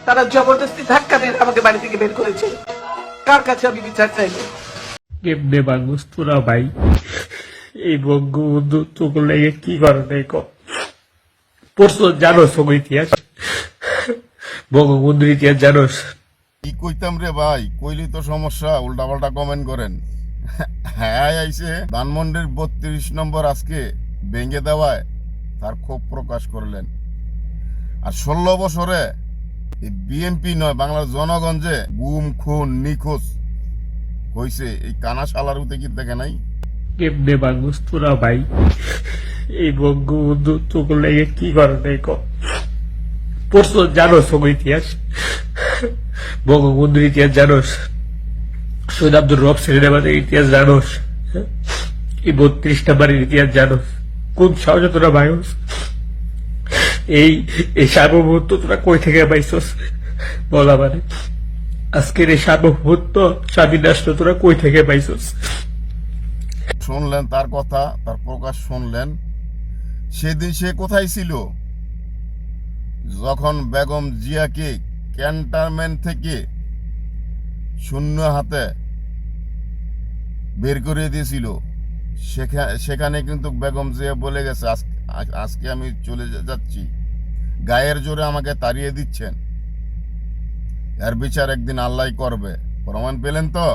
তারা জবরদস্তি ধাক্কা দিয়ে আমাকে বাড়ি থেকে বের করেছে। কার কাছে আমি বিচার চাইবো? কেমনে মানুষ তোরা ভাই? এই বঙ্গবন্ধু তোকে লেগে কি করে নাই ক? পড়ছো জানো সব ইতিহাস? বঙ্গবন্ধুর ইতিহাস জানোস? কি কইতাম রে ভাই, কইলি তো সমস্যা, উল্টাপাল্টা কমেন্ট করেন। হ্যাঁ আইছে ধানমন্ডির 32 নম্বর আজকে ভেঙে দেওয়ায় তার ক্ষোভ প্রকাশ করলেন। আর 16 বছরে এই বিএনপি নয়, বাংলার জনগণ যে গুম খুন নিখোঁজ হয়েছে, এই কানা শালার উতে কি দেখে নাই? কেমনে মানুষ তোরা ভাই? এই বঙ্গবন্ধু তোকে লেগে কি করে নাই ক? পড়ছো জানো সব ইতিহাস? বঙ্গবন্ধুর ইতিহাস জানোস? সৈয়দ আব্দুর রব সিনেমাদের ইতিহাস জানোস? এই 32টা বাড়ির ইতিহাস জানোস? কোন সাহসে তোরা ভাইস? এই এই সার্বভৌমত্ব তোরা কই থেকে পাইছস বলা মানে? আজকের এই সার্বভৌমত্ব স্বাধীন রাষ্ট্র তোরা কই থেকে পাইছস? শুনলেন তার কথা, তার প্রকাশ শুনলেন। সেদিন সে কোথায় ছিল যখন বেগম জিয়াকে ক্যান্টনমেন্ট থেকে শূন্য হাতে বের করে দিয়েছিল? সেখানে কিন্তু বেগম জিয়া বলে গেছে, আজকে আমি চলে যাচ্ছি, গায়ের জোরে আমাকে তাড়িয়ে দিচ্ছেন, এর বিচার একদিন আল্লাহ করবে। প্রমাণ পেলেন তো?